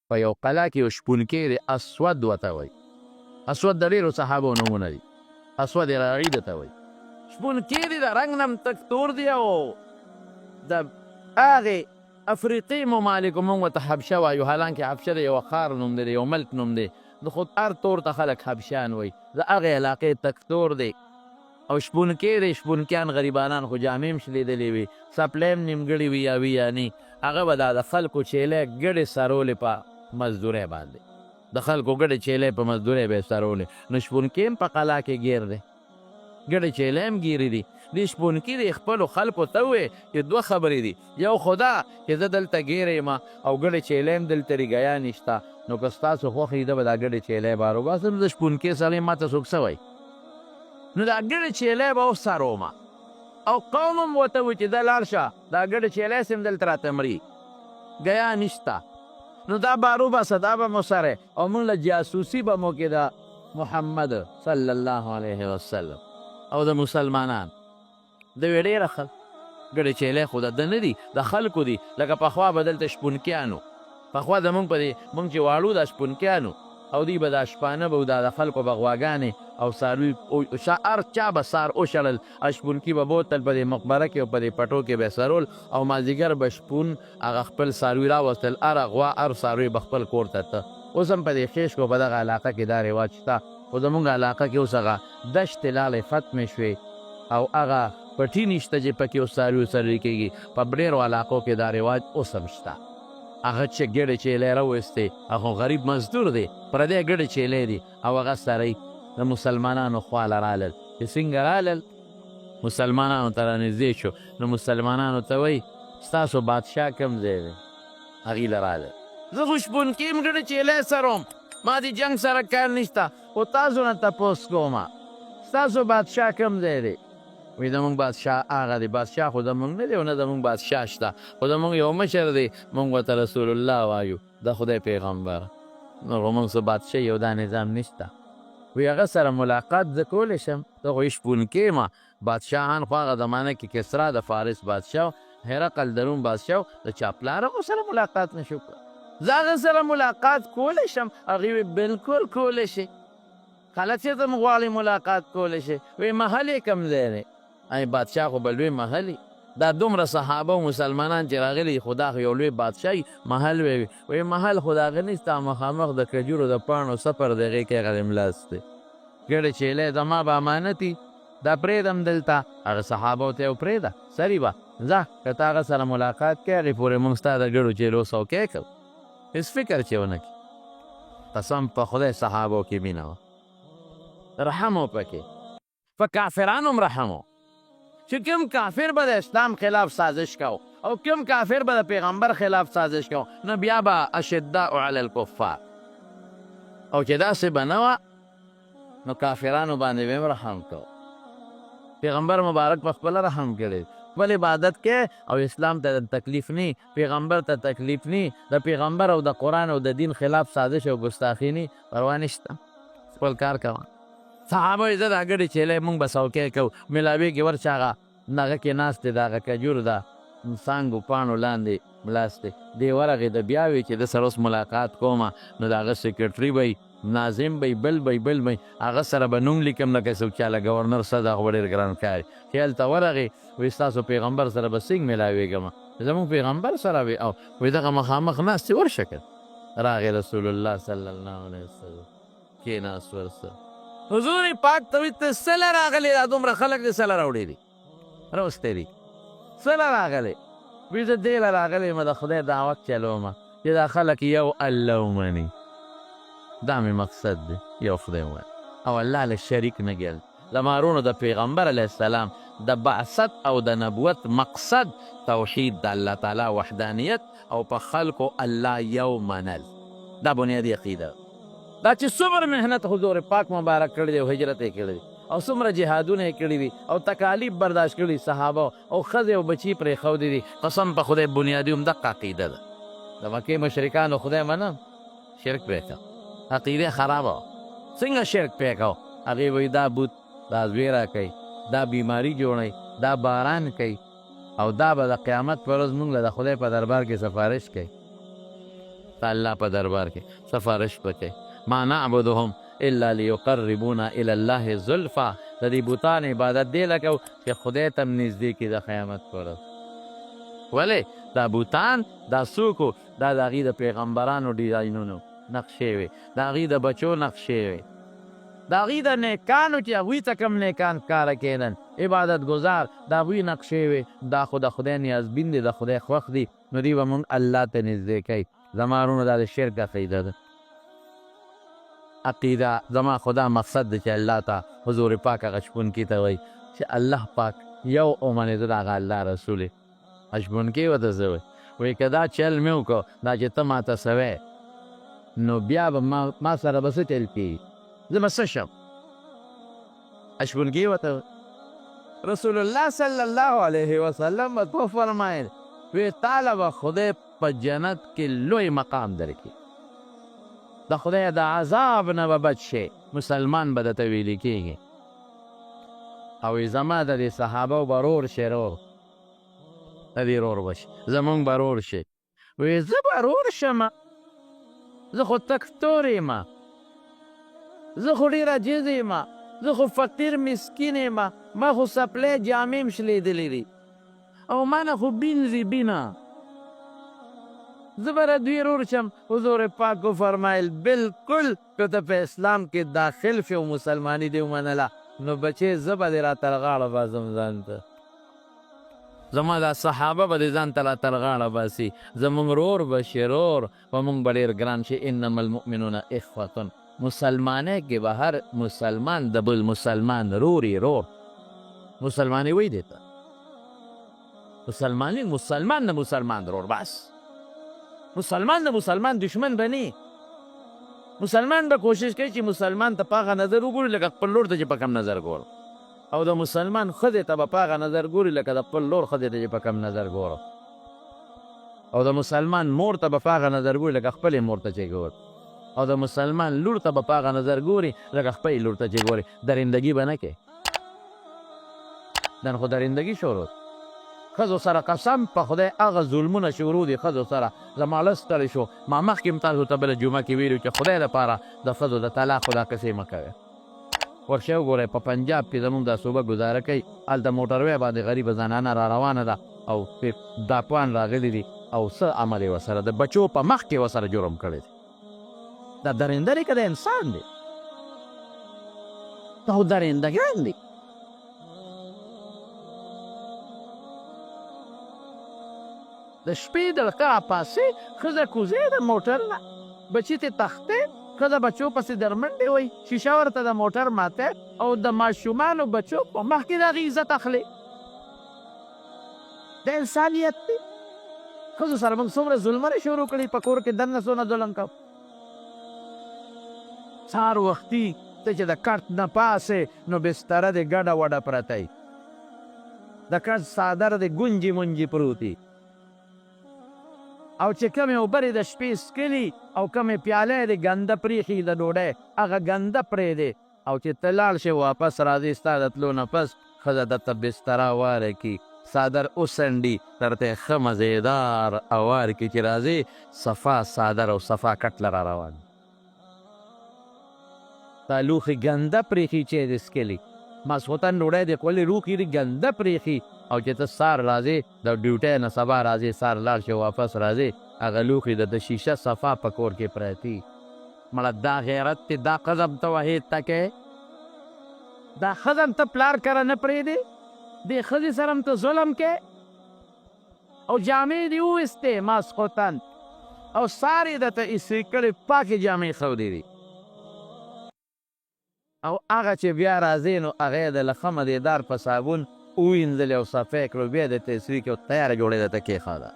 په یو قلعه کې یو شپونکی دی، اسود ورته وایي. اسود د ډېرو صحابو نومونه دي. اسود راغي درته وایي. شپونکی دی، د رنګ نه هم تک تور دی او د هغې افریقي ممالکو موږ ورته حبشه وایو، حالانکې حبشه د یوه ښار نوم دی، د یو ملک نوم دی. د خو هر تور ته خلک حبشیان وایي، د هغې علاقې تک تور دی او شپونکی دی. شپونکیان غریبانان خو جامې هم شلېدلې وي، څپلۍ هم نیمګړې وي یا وي یا نه. هغه به دا د خلکو چیلۍ ګډې سرولې په مزدورۍ باندې، د خلکو ګډې چیلۍ په مزدورۍ به یې سرولې. نو شپونکي هم په قلعه کې ګیر دی، ګډې چیلۍ هم ګیرې دي. دې شپونکي د خپلو خلکو ته ووایي چې دوه خبرې دي، یو خو دا چې زه دلته ګیره یم او ګډې چیلۍ هم دلته ریګیا نشته، نو که ستاسو خوښ وي ده به دا ګډې چیلۍ بار وباسم. زه شپونکي سړی ماته څوک څه وایي، نو دا ګډې چیلۍ به وسرومه او قوم هم ورته وایي چې دا لاړ شه، دا ګډې چیلۍ سم دلته راته مري، ګیا نشته. نو دا بار وباسه، دا به مو سره او موږ له جاسوسي به مو کې د محمد صلی الله علیه وسلم او د مسلمانان د وی ډېره ښه ګډې چیلۍ خو د ده نه دي، د خلکو دي. لکه پخوا به دلته شپونکیانو، پخوا زمونږ په دې مونږ چې واړو دا شپونکیانو او دوی به دا شپانه به دا د خلکو به غواګانې او څاروي هر چا به څار وشړل، شپونکي به بوتل په دې مقبره کې او په دې پټو کې به یې سرول او مازدیګر به شپون هغه خپل څاروي راوستل، هر غوا هر څاروي به خپل کور ته ته. اوس هم په دې خیشکو په دغه علاقه کې دا رواج شته، خو زمونږ علاقه کې اوس هغه دشتې لالې ختمې شوې او هغه پټي نشته چې پکې اوس څاروي څري کېږي. په ډېرو علاقو کې دا رواج اوس هم شته. هغه چې ګډې چیلۍ راویستې، هغه غریب مزدور دی، پردی ګډې چیلۍ دي او هغه سړی د مسلمانانو خواله رالل. چې څنګه رالل مسلمانانو ته رانږدې شو، نو مسلمانانو ته وایي ستاسو بادشاه کوم ځای دی؟ هغې له رالل. زه خو شپونکي یم، ګډې چیلۍ سروم، ما د جنګ سره کار نشته، خو تاسو نه تپوس کومه ستاسو بادشاه کوم ځای دی؟ وایي زمونږ بادشاه هغه دی. بادشاه خو زمونږ نه دی او نه زمونږ بادشاه شته، خو زمونږ یو مشر دی، مونږ ورته رسول الله وایو، د خدای پیغمبر. نو مونږ څه بادشاهي او دا نظام نشته. وایي هغه سره ملاقات زه کولی شم؟ زه خو شپونکی یم. بادشاهان خو هغه زمانه کې کسرا د فارس بادشاه، هرقل د روم بادشاه، د چا پلار هغو سره ملاقات نشو کړی؟ زه هغه سره ملاقات کولی شم؟ هغې وایي بلکل کولی شي. کله چې ته غواړې ملاقات کولی شي. وایي محل یې کوم ځای دی؟ ای بادشاه خو به لوی محل، دا دومره صحابه او مسلمانان چې راغلي، خو دا خو یو لوی بادشاهي محل وی. وایي محل خو د هغه نشته، مخامخ د کجورو د پاڼو سفر د هغې کې هغه املاس دی. ګډې چیلۍ زما به امانتي، دا پرېږدم دلته. هغه صحابو ته یې پرېږده، سري به ځه، که ته هغه سره ملاقات کوې هغې پورې موږ ستا د ګډو چیلو څوکۍ کوو. هېڅ فکر چې ونه کړي. قسم په خدای صحابو کې مینه وه، رحم و پکې، په کافرانو هم رحم و. چې کوم کافر به د اسلام خلاف سازش کو او کوم کافر به د پیغمبر خلاف سازش کو، نو بیا به اشداء علی الکفار، او چې داسې به نه وه نو کافرانو باندې به هم رحم کو. پیغمبر مبارک په خپله رحم کړی، خپل عبادت کې او اسلام ته تکلیف نه، پیغمبر ته تکلیف نه، د پیغمبر او د قرآن او د دین خلاف سازش او ګستاخي نه، پروا نشته، خپل کار کوه. صحابه یې زه دا ګډې چیلۍ موږ به څوکۍ کوو، ملاویږي ورشه هغه هغه کې ناست دی، د هغه کجورو د څانګو پاڼو لاندې ملاست دی، دی ورغې د بیا وی چې د سره اوس ملاقات کومه، نو د هغه سیکرټري به ناظم به بل هغه سره به نوم لیکم لکه څوک چې هله ګورنر صاحب هغه به ډېر ګران کاري. چې هلته ورغې وایي ستاسو پیغمبر سره به څنګه ملاوېږم؟ زموږ پیغمبر سره وي او وایي دغه مخامخ ناست دی، ورشه که راغی رسول الله صلی الله علیه وسلم کېناست ورسره. حضور پاک ته وایي ته څه له راغلې؟ دا دومره خلک دې څه له راوړي دي، راوستی دي، څه له راغلې؟ وایي زه دې له راغلی یم د خدای دعوت چلومه چې دا خلک یو الله ومني، دا مې مقصد دی، یو خدای ومني او الله له شریک نه ګڼي. د مارونو د پیغمبر علیه السلام د بعثت او د نبوت مقصد توحید د الله تعالی وحدانیت او په خلکو الله یو منل، دا بنیادي عقیده. دا چې څومره محنت حضور پاک مبارک کړی دی او هجرت یې کړی دی او څومره جهادونه یې کړي دي او تکالیف برداشت کړي صحابه او ښځې او بچي پرېښودي دي، قسم په خدای بنیادي همدغه عقیده ده. د مکې مشرکانو خدای منم، شرک پرې کړه، عقیده خرابه وه. څنګه شرک پرې کوه؟ هغې وایي دا بوت دا زوی راکوي، دا بیماري جوړوي، دا باران کوي او دا به د قیامت په ورځ موږ له د خدای په دربار کې سفارش کوي. د الله په دربار کې سفارش وکړئ. ما نعبدهم الا لیقربونا الی الله زلفا. د دې بوتان عبادت دی لکه چې خدای ته م نږدې کړي د قیامت په ورځ. ولې دا بوتان دا څوک دا د هغې د پیغمبرانو ډیزاینونو نقشې وې، د هغې د بچو نقشې وې، د هغې د نیکانو چې هغوی ته کوم نیکان ښکاره کېدل عبادت ګزار د هغوی نقشې وې. دا خو د خدای نیازبین دی، د خدای خوښ دی، نو دوی به مونږ الله ته نږدې کوي. زما وروڼو دا د شرک عقیده ده. عقیده زما خدا مقصد دی چې الله ته حضور پاک هغه شپونکي ته وایي چې الله پاک یو ومنېده د هغه الله رسول یې شپونکي ورته څه وایي. وایي که دا چل مې وکړو دا چې ته ماته سوی نو بیا به ما سره به څه چل کېږي، زه به څه شم. شپونکي ورته رسول الله صلی الله علیه وسلم به تو فرمایل وی تاله به خدای په جنت کې لوی مقام درکړي، د خدای د عذاب نه به بچ شي، مسلمان به درته ویلې کېږي. او زما د دې صحابو به رور شي، رور د دې رور به شي، زمونږ به رور شي. وی زه به رور شم، زه خو تک تور یم، زه خو ډېر عاجز یم، زه خو فقیر مسکین یم، ما خو سپلی جامې م شلېدلې دي او ما نه خو بینځي بینه، زه به د دوی رور شم. حضور پاک فرمایل بلکل که ته په اسلام کې داخل شې او مسلماني دې ومنله نو بچې زه به دې را تر غاړه باسم ځان ته، زما دا صحابه به دې ځان ته را تر غاړه باسي، زمونږ رور به شي، رور به مونږ به ډېر ګران شي. انما المؤمنون اخوة، مسلمانۍ کې به هر مسلمان د بل مسلمان روري، رور مسلمانۍ وایي دې ته مسلمانۍ، مسلمان د مسلمان رور، بس مسلمان د مسلمان دشمن به نه. مسلمان به کوشش کوي چې مسلمان ته په هغه نظر وګوري لکه خپل لور ته چې په کم نظر ګورو، او د مسلمان ښځې ته به په هغه نظر ګوري لکه د خپل لور ښځې ته چې په کم نظر ګورو، او د مسلمان مور ته به په هغه نظر ګوري لکه خپلې مور ته چې ګوري، او د مسلمان لور ته به په هغه نظر ګوري لکه خپلې لور ته چې ګوري. درندګي به نه کوي، نن خو درندګي شروع ښځو سره قسم په خدای هغه ظلمونه شروع دي ښځو سره. زما لس ستړی شو، ما مخکې م تاسو ته بله جمعه کې ویلي چې خدای دپاره د ښځو د طلاقو دا کیسې مه کوئ. ورشئ وګورئ په پنجاب کې زموږ دا صوبه ګزاره کوي، هلته موټروی باندې غریبه زنانه را روانه ده او داپوان راغلي دي او څه عمل یې ورسره د بچو په مخ کې ورسره جرم کړی دی. دا درنده دی که د انسان دی؟ دا خو درندګان دي. د شپې د لکه راپاسې ښځه کوزې د موټر نه بچي ته تختې، ښځه بچو پسې درمنډې وایي، شیشه ورته د موټر ماتی او د ماشومانو بچو په مخ کې د هغې عزت اخلي. د انسانیت دی. ښځو سره موږ څومره ظلمونه شروع کړي، په کور کې دننه څونه ظلم کوو. سهار وختي ته چې د کټ نه پاسې نو بستره د ګډه وډه پرته وي، د کټ څادر د ګونجې مونجې پروتي، او چې کمې اوبه د شپې څکلي او کمې پیالې د ګنده پرېښي د ډوډۍ هغه ګنده پرېږدې، او چې ته لاړ شې واپس راځې ستا د تلو نه پس ښځه درته بستره واره کړي، څادر وڅنډي، درته یې ښه مزېدار اوار کړي چې راځې صفا څادر او صفا کټ له را روان. دا لوښي ګنده پرېښي چې یې د څکلي، ماسخوتن ډوډۍ د خوړلې لوښي دي ګنده پرېښي، او چې ته سار راځې د ډیوټۍ نه سبا راځې سار لاړ شې واپس راځې هغه لوښي د شیشه صفا په کور کې پرتي. مړه دا غیرت دی، دا قدم ته وحید ته کوې، دا ښځه ته پلار کره نه پرېږدې، دې ښځې سره ته ظلم کوې، او جامې دې وویستې ماسخوتن او سار یې درته ایسرې کړې، پاکې جامې ښودې دي، او هغه چې بیا راځې نو هغه یې د له ښه مدېدار په صابون ووینځلې او صفا یې کړو، بیا یې درته ایسرې کړې او تیاره جوړې درته کېښوده،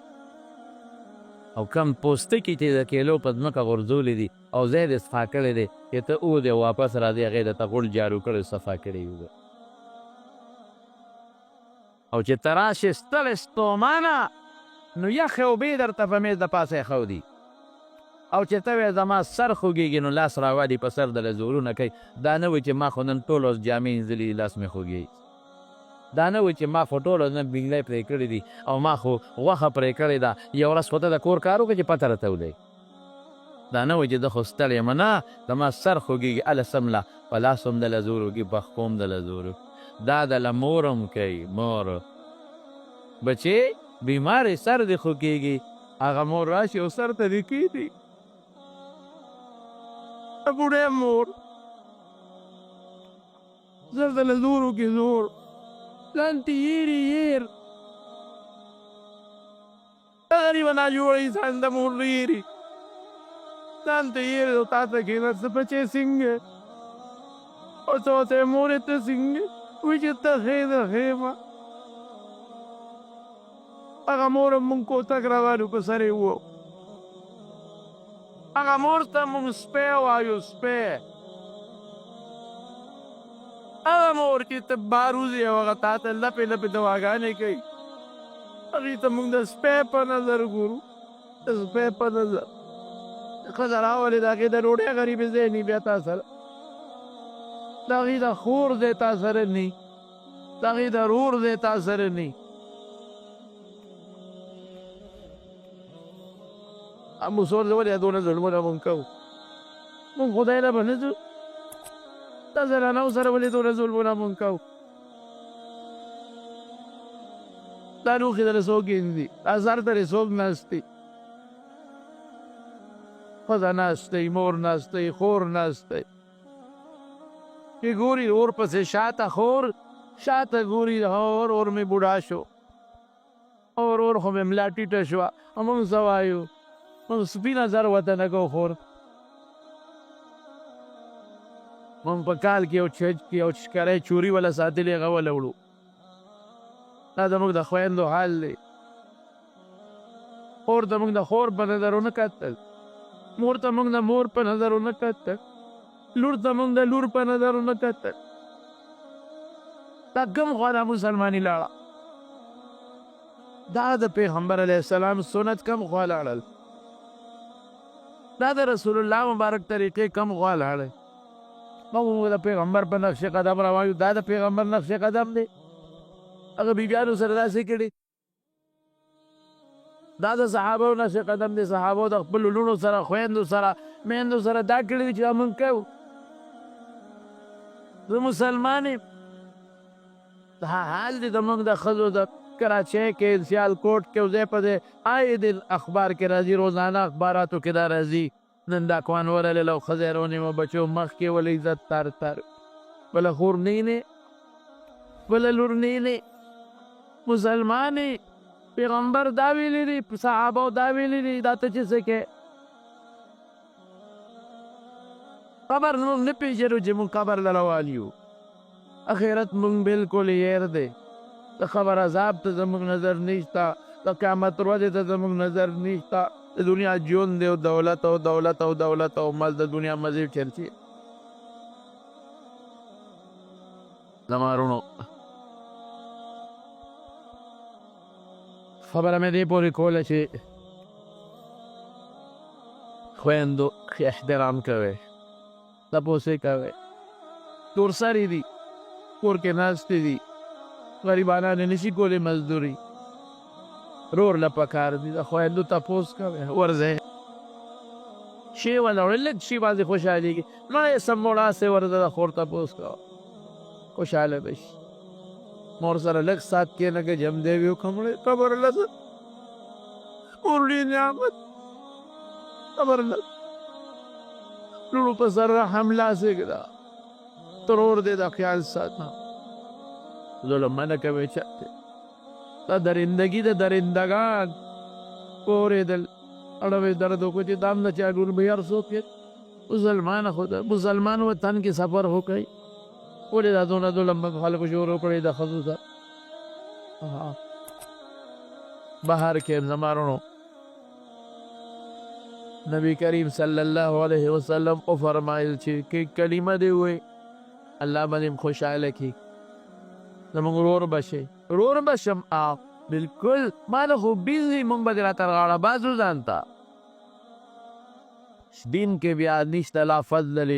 او کم پوستکي چې د کیلو په ځمکه غورځولي دي او ځای دې صفا کړی دی چې ته وودې واپس راځې هغې درته غوړ جارو کړی صفا کړی وي، او چې ته راشې ستړی ستومانه نو یخې اوبې درته په میز د پاسه ایښودي، او چې ته وایې زما سر خوږېږي نو لاس راوالي په سر دله زورونه کوي. دا نه وایي چې ما خو نن ټول ورځ جامې اینځلي دي لاس مې خوږېږي، دا نه وایي چې ما خو ټول ورځ نن بینګلی پرې کړې دي او ما خو غوښه پرې کړې ده، یو ورځ خو ته د کور کار وکړه چې پته راته ولګي. دا نه وایي چې زه خو ستړی یم، نه زما سر خوږېږي هله سمله په لاس هم دله زور وکړي په پښو هم دله زور وکړي. دا دله مور هم کوي. مور بچې بیمارې سر دې خوږېږي، هغه مور راشي او سر ته دې کښېږدي. بوډۍ مور سر دله زور وکړي زور ځان ته یېرې یېر غریبه ناجوړه انسان د مور نه یېري ځان ته یېرې او تا ته کښېناست بچې څنګه او ته ورته یې مورې ته څنګه وایي چې ته ښې ده ښې ما هغه مور هم مونږ کوتک روان وو په سر یې ووو هغه مور ته مونږ سپی وایو سپی هغه مور چې ته بار وځې او هغه تا ته لپې لپې دواګانې کوي هغې ته مونږ د سپی په نظر ګورو د سپی په نظر ښځه راولې د هغې د ډوډۍ غریبې ځای نی بیا تا سره د هغې د خور ځای تا سره نی د هغې د رور ځای تا سره نی مونږ سور ځه ولې دونه ظلمونه مونږ کوو مونږ خدای نه به نه ځو دا زنانو سره ولې دونه ظلمونه مونږ کوو دا لوښي دله څوک ږدي دا سر ته یې څوک ناست دی ښځه ناست دی مور ناست دی خور ناست دی چې ګوري اور پسې شاته خور شاته ګوري اور اور مې بوډا شو اور خو مې ملا ټیټه شوه مونږ څه وایو مونږ سپي نظر ورته نه کوو خور مونږ په کال کې یو شکری چوري وله ساتلې هغه وله وړو دا زموږ د خویندو حال دی خور ته مونږ د خور په نظر ونه کتل مور ته مونږ د مور په نظر ونه کتل لور ته مونږ د لور په نظر ونه کتل دا کوم خوا ده مسلماني لاړه دا د پیغمبر علیه السلام سنت کم خوا لاړل دا د رسول الله مبارک طریقې کم خوا لاړل موږ د پیغمبر په نقش قدم روان یو دا د پیغمبر نقش قدم دی هغه بیبیانو سره داسې کړي دا د صحابو نقش قدم دی صحابو د خپلو لوڼو سره خویندو سره میندو سره دا کړي دي چې دا مونږ کوو زه مسلمان یم دا حال دی زموږ د ښځو د کراچۍ کې سیالکوټ کې ځای په ځای آی دن اخبار کې راځي روزانه اخباراتو کې دا راځي نن دا کوان ورلې او ښځې رونیمه بچو مخ کې ولې عزت تر تر بله خور نه بله لور نه مسلمان پیغمبر دا ویلی دی صحابو دا ویلی دی دا ته چې څه کې قبر مونږ نه پېژنو چې مونږ قبر له روان یو اخرت مونږ بالکل هېر دی د خبر عذاب ته زموږ نظر نشته د قیامت ورځې ته زموږ نظر نشته د دنیا ژوند دی او دولت او دولت او دولت او مال د دنیا مزې چرچې زما وروڼو خبره مې دې پورې کوله چې خویندو احترام کوئ تپوسې کوئ تورسرې دي کور کې ناستې دي غریبانان یې نشي کولی مزدوري رور له پکار دي د خویندو تپوس کوئ ورځئ شی ونه وړئ لږ شي باندې خوشحالېږي نه یې سموړاسې ورځه د خور تپوس کوه خوشحاله به شي مور سره لږ سات کښېنه که جم دی وي وکړم خبر لږ مور ډېر نعمت خبر لږ لوڼو په سر رحم لاسې ږده ترور دی دا خیال ساته ظلم منع کوئ چاته دا درندگی د درندگان پورېدل اړوې درد وکړو چې دام نه چا لور به هر څوک یې مسلمان وطن کې سفر وکړئ ولې دا دونه ظلم به خلکو شروع کړی د ښځو سره بهر کې زما وروڼو نبی کریم صلی الله علیه وسلم وفرمایل چې کلمه دې ووایي الله به دې خوشحاله کړي زموږ ورور به شي ورور به شم بلکل ما نه خو بیزي مونږ به دې راته غاړه بازو ځان ته دین کې بیا نشته لا فضل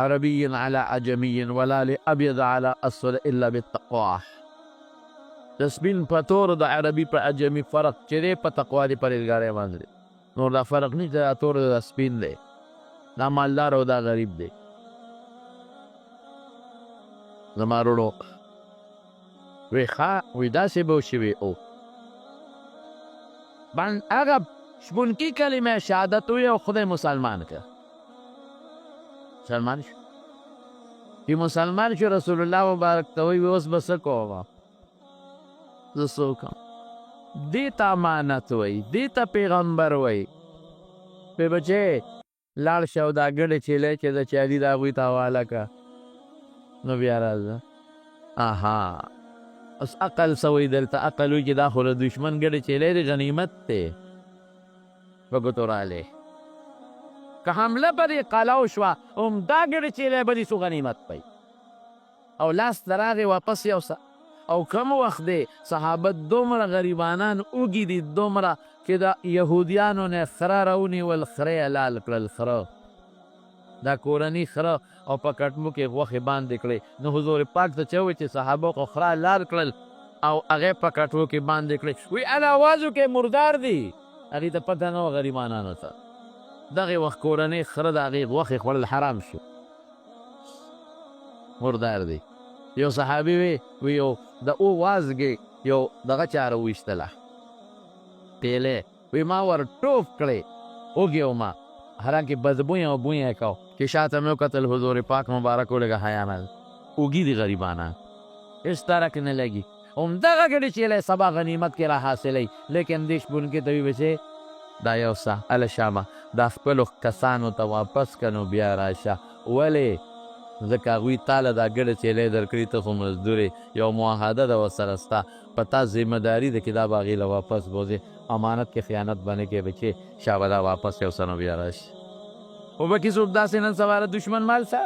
عربي على عجمي ولا لأبيض على أسود إلا بالتقوى د سپین په تور د عربي په عجمي فرق چې دی په تقوا دی پرهیزګارۍ باندې نور دا فرق نشته دا تور دا سپین دی دا مالدار او دا غریب دی زما وروڼو وی ښه وی داسې به وشوي او هغه شپونکي کلمه شهادت وی او خدای مسلمان که مسلمان شو چې مسلمان شو رسول الله مبارک ته وی اوس به څه کوم زه څه وکړم دې ته امانت وی دې ته پیغمبر وی پې بچې لاړ شه او دا ګډې چیلې چې د چالي د هغوی ته حواله که نو بیا راځه اها اوس عقل څه وایي دلته عقل وایي چې دا خو د دشمن ګډې چیلی دی غنیمت دی په ګوتو رالی که حمله پرې قلعو شوه همدا ګډې چیلی به دې سو غنیمت پی او لاس ته راغې واپس یوسه او کم وخت دی صحابه دومره غریبانان اوږي دي دومره چې د یهودیانو نه خره راونیول خره یې لال کړل خره دا کورني خره او په کټمو کې غوښې باندې کړې نو حضور پاک ته چې ووایي چې صحابه خو خره لال کړل او هغې په کټو کې باندې کړې وی ال آوازو کې مردار دي هغې ته پته نه وه غریبانانو ته دغې وخت کورنۍ خره د هغې غوښې خوړل حرام شو مردار دی یو صحابي وی یو د او وازګې یو دغه چا راویستله پیلې وی ما ور ټوپ کړې اوږې وما حالانکې بدبویه او بویه یې کو چې شاته مې وکتل حضور پاک مبارک ولږه حیا نه اوږي دي غریبانان هېڅ درک نه لګي همدغه ګډې چیلی سبا غنیمت کې را حاصلوي لیکن دې شپونکي ته وي بچې دا یو څه هله شامه دا خپلو کسانو ته واپس که نو بیا راشه ولې ځکه هغوی تاله دا ګډه چیلی درکړي ته خو مزدور یو معاهده ده ورسره ستا په تا ذمهداري ده چې دا به هغې له واپس بوځې امانت کې خیانت به نه کوې بچې شابه دا واپس یو څه نو بیا راشي خو به کې څوک داسې نن سواره دشمن مال سه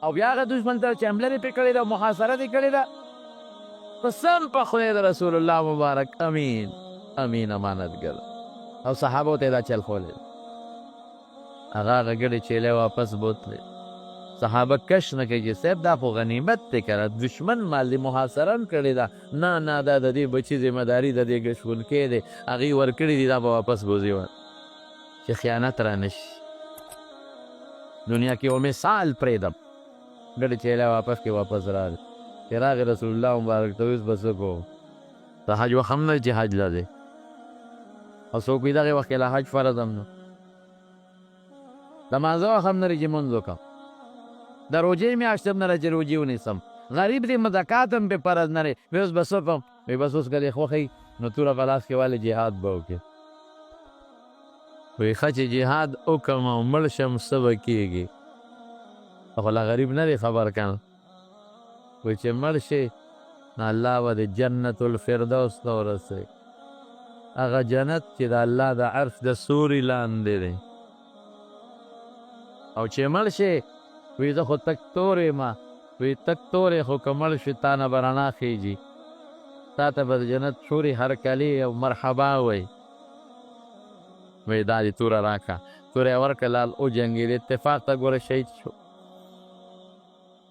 او بیا هغه دشمن ته چې حمله دې پرې کړې ده محاصره دې کړې ده قسم په خدای د رسول الله مبارک امین امین امانتګر او صحابو ته دا چل ښولی هغه هغه ګډې چیلی واپس بوتلی صحابه کش نه کوي چې صاحب دا خو غنیمت دی که نه دشمن مال دی محاصره هم کړې ده نه نه دا د دې بچي ذمهداري د دې ګشونکی دی هغې ورکړي دي دا به واپس بوځي چې خیانت را نه شي دنیا کې یو مثال پرېږدم ګډې چیلی واپس کې واپس راغی چې راغی رسول الله مبارک ته اوس به څه کوو د حج وخت هم نه چې حج له دی او څوک وي دغې وخت کې له حج فرض هم نه د مانځه وخت هم نه لري چې مونځ وکړم د روجې میاشت هم نه ده چې روجې ونیسم غریب دی مزکات هم پې فرض نه دی وی اوس به څه کړم وی بس اوس که دې خوښوي نو توره په لاس کې والې جهاد به وکړې وی ښه چې جهاد وکړم او مړ شم څه به کېږي خو لا غریب نه دی خبر کنه وی چې مړ شي نو الله به د جنت الفردوس ته ورسوي هغه جنت چې د الله د عرش د سوري لاندې دی او چې مړ شي وی زه خو تک تور یم وی تک تور یې خو که مړ شي تا نه به رڼا خیږي تا ته به د جنت شوري هرکلي او مرحبا وی وی دا دې توره راکړه توره یې ورکړه لال وجنګېد اتفاق ته ګوره شهید شو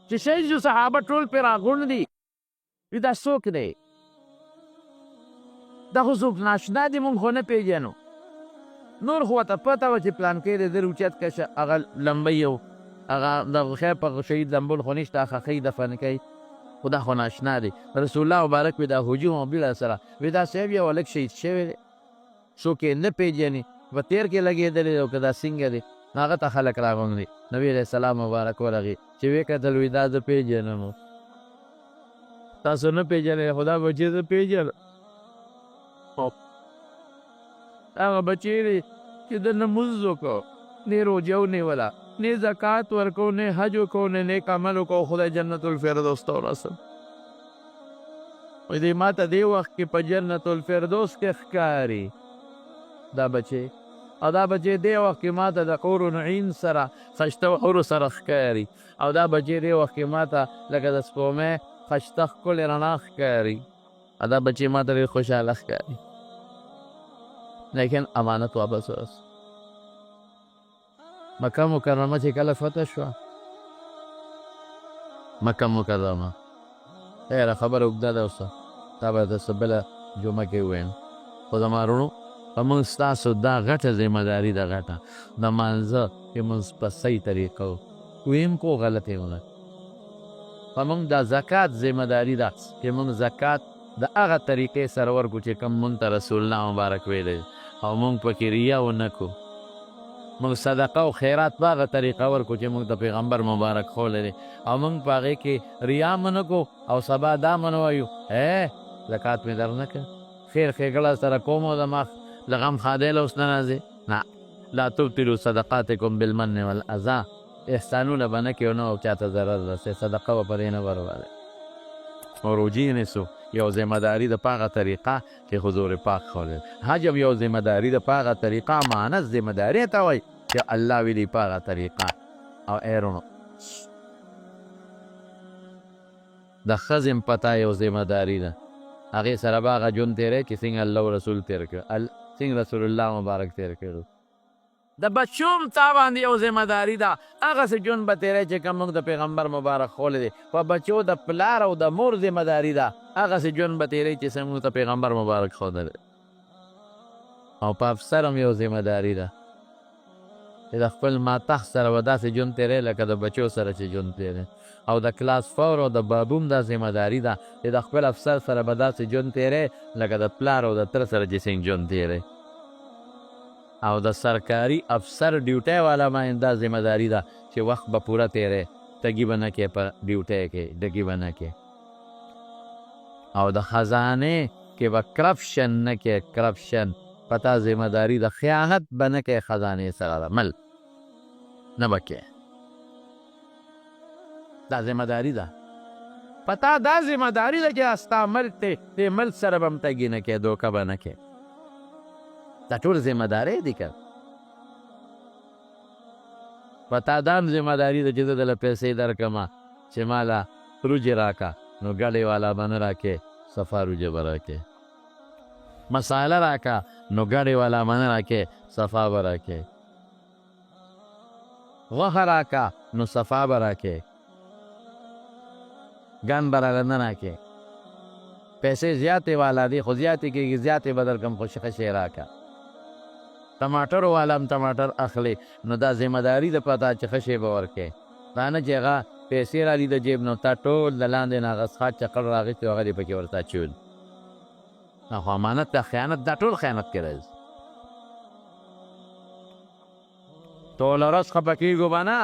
چې شهید شو صحابه ټول پرې راغونډ دي وی دا څوک دی دا خو څوک ناشنا دي مونږ خو نه پېژنو نور خو ورته پته وه چې پلانکی دی در اوچت کشه هغه لمبی و هغه د خیر په شهید لمبول خو نشته خښۍ دفن کوي خو دا خو ناشنا دی رسول الله مبارک وی دا هجوم او بله سره وی دا صاحب یو هلک شهید شوی دی څوک یې نه پېژني په تیر کې لګېدلی دی او که دا څنګه دی هغه ته خلک راغونډ دي نبي علیه السلام مبارک ورغې چې ویې کتل وی دا زه پېژنم تاسو نه پېژنئ خو دا بچې زه پېژنم هغه بچې دی چې د نه مونځ وکړو نه روژه ونیوله نه زکات ورکو نه حج وکړو نه نیک عمل وکړو خدای جنت الفردوس ته ورسم وایي دی ما ته دې وخت کې په جنت الفردوس کې ښکاري دا بچې او دا بچې دې وخت کې ما ته د حور عین سره خشته حورو سره ښکاري او دا بچې دې وخت کې ما ته لکه د سپومۍ خشته ښکلې رڼا ښکاري او دا بچې ما ته ډېر خوشحاله ښکاري لیکن امانت واپس ورس مکه مکرمه چې کله فتح شوه مکه مکرمه خیره خبره اوږده ده اوسه تا به درته بله جمعه کې ووایم خو زما وروڼو په موږ ستاسو دا غټه ذمهداري ده غټه د مانځه چې موږ په صحیح طریقه ویم کو غلطې ونه په موږ د زکات ذمهداري ده چې موږ زکات د هغه طریقې سره ورکړو چې کوم موږ ته رسول الله مبارک ویلی او موږ پکې ریا ونه کړو موږ صدقه او خیرات په هغه طریقه ورکړو چې موږ د پیغمبر مبارک ښولی دی او موږ په هغې کې ریا م نه کړو او سبا دا م نه وایو زکات مې در نه کړ خیر ښېګړه سره کوم او د مخ له غم ښادۍ له اوس نه راځې نه لا تبطلو صدقاتکم بالمن والاذا احسانونه به نه کوي او چاته ضرر رسوي صدقه به پرې نه وروالی او روجې نیسو یو ذمهداري د په هغه طریقه چې حضور پاک ښولی حج هم یو ذمهداري د په هغه طریقه مانس ذمهداري ته وایي چې الله ویلي په هغه طریقه او ایرونو د ښځې هم پته یو ذمهداري ده هغې سره به هغه ژوند تېری چې څنګه الله او رسول تېر کړ څنګه رسول الله مبارک تېر کړو د بچو هم تا باندې یو ذمهداري ده هغسې ژوند به تېری چې کوم موږ د پیغمبر مبارک ښولی دی په بچو د پلار او د مور ذمهداري ده هغسې ژوند به تېری چې څنګه موږ ته پیغمبر مبارک ښودلی او په افسر هم یو ذمهداري ده چې د خپل ماتح سره به داسې ژوند تېری لکه د بچو سره چې ژوند تېری او د کلاس فور او د بابو هم دا ذمهداري ده چې د خپل افسر سره به داسې ژوند تېری لکه د پلار او د تره سره چې څنګه ژوند تېری او د سرکاري افسر ډیوټۍ والا باندې دا ذمهداري ده چې وخت به پوره تېری تګي به نه کې په ډیوټۍ کې ډګي به نه کې او د خزانې کې به کرپشن نه کې کرپشن پتا ذمهداري د خیانت به نه کې خزانې سره مل نه به کې دا ذمهداري ده پتا دا ذمهداري ده چې ستا ملک دی دې ملک سره به هم تګي نه کې دوکه به نه کې دا ټول ذمهدارۍ دي که په تا دا هم ذمهداري ده چې زه دله پیسې درکړمه چې ماله روجې راکړه نو ګډې والا به نه راکې صفا روجې به راکې مساله راکړه نو ګډې والا به نه راکې صفا به راکې غوښه راکړه نو صفا به راکې ګن به راله نه راکې پیسې زیاتې والا دي خو زیاتې کېږي زیاتې به درکړم خو ښه شی راکړه ټماټر والا هم ټماټر اخلي نو دا ذمهداري ده پته چې ښه شی به ورکې دا نه چې هغه پیسې رالي د جیب نو تا ټول د لاندې نه هغه څښاک چقړ راغېستې هغه دې پکې ورته اچول خو امانت ته خیانت دا ټول خیانت کې راځي ټوله ورځ خفه کېږو به نه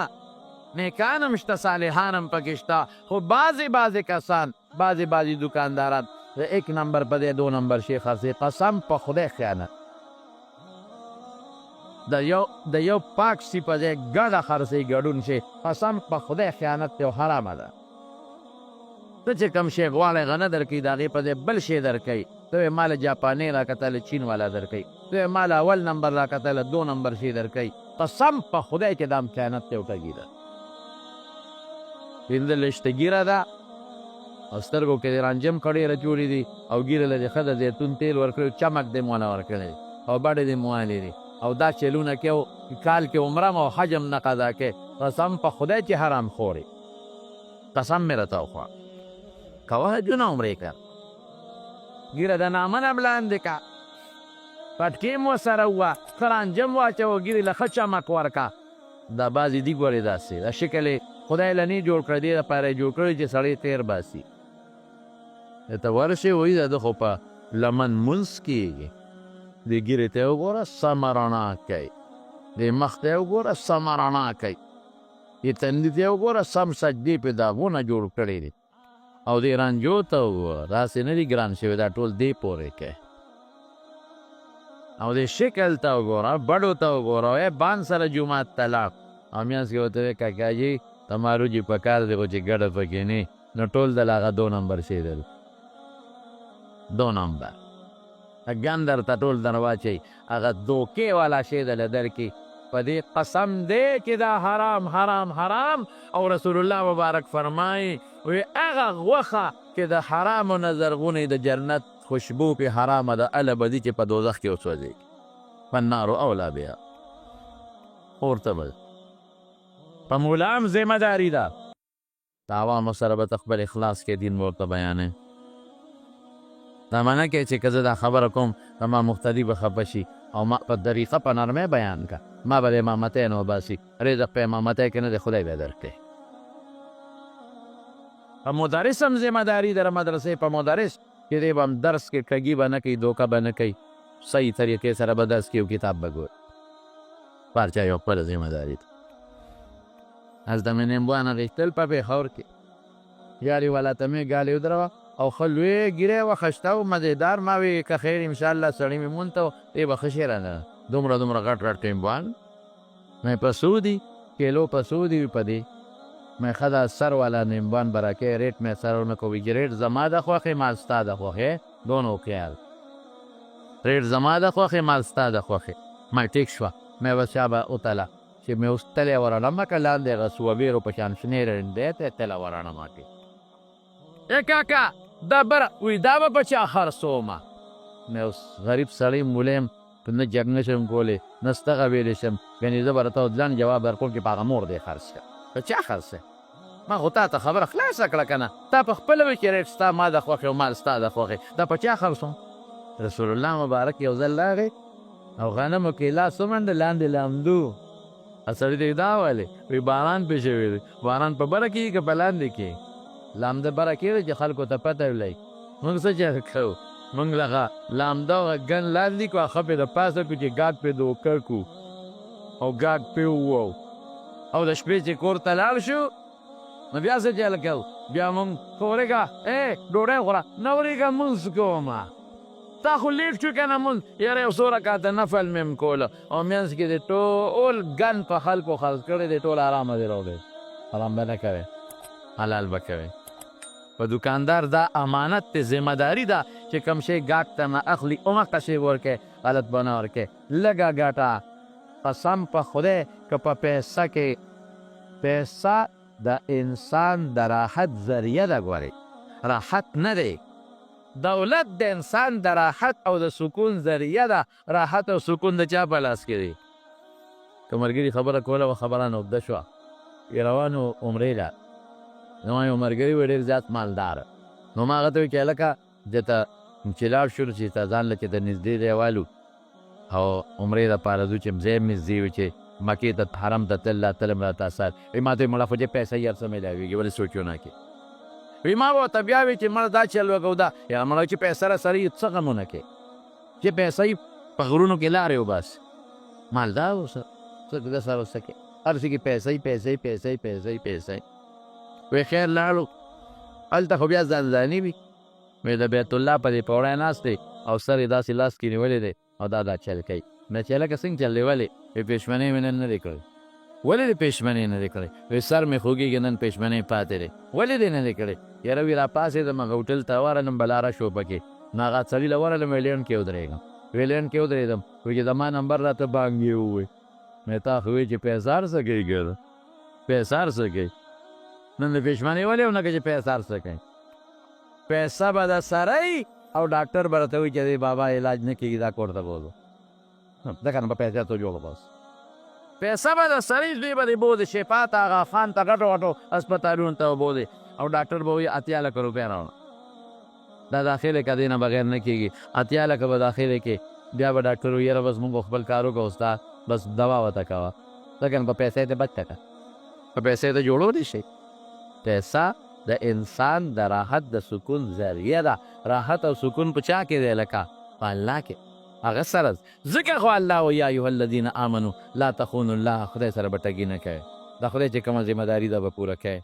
نیکان هم شته صالحان هم پکې شته خو بعضې کسان بعضې دکانداران د 1 نمبر په دی 2 نمبر شي خرڅوي قسم په خدای خیانت د یو پاک شي په ځای ګډه خرڅوي ګډون شي قسم په خدای خیانت یو حرامه ده ته چې کوم شی غواړې هغه نه درکوي د هغې په ځای بل شی درکوي ته یې ماله جاپانۍ راکتله چین والا درکوي ته یې ماله اول نمبر راکتله 2 نمبر شی درکوي قسم په خدای چې دا هم خیانت یو ټګي ده 15 ګیره ده او سترګو کې د رانجم کړې جوړې دي او ګیره له ښه د زیتون تیل ورکړی چمک دې مونه ورکړی او بډې دې موالې دي او دا چلونه کې کال کې عمره او حج هم نه قضا کې قسم په خدای چې حرام خوري قسم مې راته وخوړه کوه حجونه عمرې کړه ګیره د نامه نه بلاندې که پټکې مو سره ووه ښه رانجم واچوه ګیرې له ښه چمک ورکه دا بعضې دي ګورې داسې دا شکل خدای له نه جوړ کړی دې دپاره یې جوړ کړی چې سړی تیر باسي ته ورشې وایي ده خو په لمن منځ کېږي دې ګیرې ته یې وګوره سمه رڼا کوي دې مخ ته یې وګوره سمه رڼا کوي دې تندي ته یې وګوره سم سجدې پې داغونه جوړ کړي دي او دې رانجو ته وګوره داسې نه دي ګران شوي دا ټول دې پورې کوي او دې شکل ته وګوره بډو ته وګوره ای بان سره جومات ته لاړ او میانځ کې ورته وایي کاکاجي تمارو جي په کار دی خو چې ګډه پکې نه نو ټول دله هغه 2 نمبر شی دی 2 نمبر ګن درته ټول در واچوي هغه دوکې والا شی دله درکړي په دې قسم دی چې دا حرام حرام حرام او رسول الله مبارک فرمایي وی هغه غوښه چې د حرامو نه زرغونې د جنت خوشبو پې حرامه ده اله به دي چې په دوزخ کې وسوځېږي فالنار اولا بها اور ته به په مولا هم ذمه داري ده د عوامو سره به ته خپل اخلاص کې دین ورته بیانوي دا منه کوي چې که زه دا خبره کوم زما مقتدي به خفه شي او ما په طریقه په نرمۍ بیان کا ما به د امامتۍ نه وباسي رزق په امامتۍ کې نه دی خدای به یې درکړي په مدرس هم ذمهداري ده د مدرسې په مدرس چې دی به هم درس کې کږي به نه کوي دوکه به نه کوي صحیح طریقې سره به درس کوي او کتاب به ګوري هر چا یو خپله ذمهداري ده از د منیمبوانه غیښتل په پېښور کې یارې ولاته مې ګاډۍ ودروه او ښه لوی ګیرې وه خشته و مزېدار ما وی که خیر انشاءالله سړی مې مونځ ته و دی به ښه شی رانه دومره غټ غټ ټیمبوان مې په څو دي کیلو په څو دي په دې مې ښه دا سر والا نیمبوان به راکوې ریټ مې سر ونه کوي چې ریټ زما د خوښې مال ستا د خوښې دونو خیال ریټ زما د خوښې مال ستا د خوښې ما ټیک شوه مې بس چا به وتله چې مې اوس تلې ورڼمه که لاندې هغه سوبیرو په شان شنې رنډۍ ته یې تله ورڼمه کې ای کاکا دا بره وی دا به په چا خرڅومه مې اوس غریب سړی مولی یم نه جګ نه شم کولی نه ستغه ویلی شم ګنې زه به راته ځان جواب درکوم چې په هغه مور دی خرڅ کړه په چا خرڅ ما خو تا ته خبره خلاصه کړه که نه تا په خپله وی چې ریټ ستا ما د خوښې او مال ستا د خوښې دا په چا خرڅوم رسول الله مبارک یو ځل راغی او غنمو کې لاس ومنډه لاندې لامدو سړي ته دا ویلې وی باران پې شوی دی باران په بره کېږي که په لاندې کې لامده بره کېږي چې خلکو ته پته ولئ موږ څه چې کوو موږ دغه لامده هغه ګن لاندې کړو هغه پې د پاسه کړو چې ګاډ پې دوکه کړو او ګاډ پې ووو او د شپې چې کور ته لاړ شو نو بیا څه چل کوو بیا موږ ته ورېږه ډوډۍ خوره نه ورېږه مونځ کومه تا خو لیټ شو که نه مونځ یاره یو څو رکعته نفل مې هم کوله او منځ کې دې ټول ګن په خلکو خرڅ کړی دی ټول ارامه دې راوړی حرام به نه کوې حلال به کوې په دوکاندار دا امانت دی ذمهداري ده چې کوم شی ګاټ ته نه اخلي همغه شی ورکړې غلط به نه ورکړې لږه ګټه قسم په خدای که په پیسه کې پیسه د انسان د راحت ذریعه ده ګورې راحت نه دی دولت د انسان د راحت او د سکون ذریعه ده راحت او سکون د چا په لاس کې دی که ملګري خبره کوله و خبره نه اوږده شوه روانو عمرې له زما یو ملګري و ډېر زیات مالداره نو ما هغه ته ویل چې هلکه دې ته چې لاړ شو چې ته ځان له چې د نږدې ځای والو او عمرې دپاره ځو چې ځای مې نږدې وي چې مکې ته حرم ته تل لا تلم راته اسان وایي ما ته وایي مړه خو دې پیسه یې هر څه میلاوېږي ولې سوچ ونه کړې وی ما به ورته بیا وی چې مړه دا چل وکړو دا یا مړه چې پیسه راسره یي څه غمونه کوې چې پیسه یې په غرونو کې لارې وباسي مالدار اوسه څه ده سره څه کوې هر څه کې پیسه یي پیسه یي پیسه یي پیسه یي پیسه یي وی خیر لاړو هلته خو بیا ځانځاني وي وی د بیت الله په دې پوړی ناست دی او سر یې داسې لاس کې نیولی دی او دا چل کوي مې چې هلکه څنګه چل دی ولې وی پېشمنۍ مې نن نه دی کړی ولې دې پېشمنۍ نه دی کړی وی سر مې خوږېږي نن پېشمنۍ پاتې دی ولې دې نه دی کړی یاره وی راپاڅېدم هغه هوټل ته ورغلم بلاره شو پکې نو هغه سړي له ورغلم وی لینډ کې ودرېږم وی لینډ کې ودرېدم وی چې زما نمبر راته بانګې ووایي مې تا خو وی چې پیسه هر څه کوي ګره پیسه هر څه کوي نن د پېشمنۍ ولې ونه که چې پیسه هر څه کوي پیسه به د سره او ډاکټر به راته وایي چې دی بابا علاج نه کېږي دا کور ته بوځو ځکه نو به پیسې ته جوړو بس پیسه به د سړی دوی به دې بوځي شفا ته هغه خان ته غټو غټو هسپتالونو ته بوځي او ډاکټر به وایي اتیا لکه روپۍ راوړه دا داخلې که دې نه بغیر نه کېږي اتیا لکه به داخلې کې بیا به ډاکټر وایي یاره بس مونږ خپل کار وکړو ستا بس دوا ورته کوه ځکه نو په پیسې ته بچ کړه په پیسې ته جوړولی شي پیسه د انسان د راحت د سکون ذریعه ده راحت او سکون په چا کې دی لکه په الله کې هغه سره ځکه خو الله وایي یا ایها الذین آمنو لا تخونوا الله خدای سره به ټګي نه کوئ د خدای چې کومه ذمهداري ده به پوره کوئ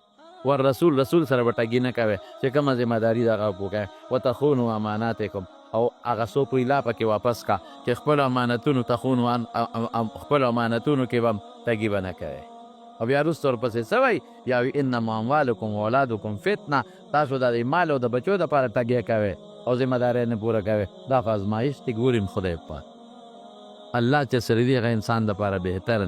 والرسول رسول سره به ټګي نه کوئ چې کومه ذمهداري ده هغه پوره کوئ وتخونوا اماناتکم او هغه څو پویلا پکې واپس کا چې خپلو امانتونو تخونو خپلو امانتونو کې به هم ټګي به نه کوئ او بیا وروسته ورپسې څه وایي بیا وایي انما اموالکم واولادکم فتنه تاسو د مال او د بچو دپاره ټګۍ کوئ او ذمهدارۍ نه پوره کوئ دا خو ازمایښت دی ګوریم خدای پاک الله چې سره دی هغه انسان دپاره بهتر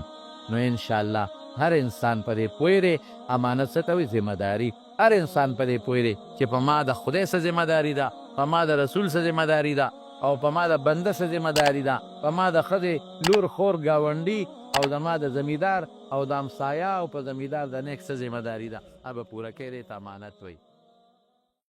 نو انشاءالله هر انسان په دې پوه دی امانت څه ته وایي ذمهداري هر انسان په دې پوه دی چې په ما د خدای څه ذمهداري ده په ما د رسول څه ذمهداري ده او په ما د بنده څه ذمهداري ده په ما د ښځې لور خور ګاونډي او زما د زمیندار او د همسایه او په زمیندار د نیک څه ذمهداري ده هغه به پوره کوي دې ته امانت وایي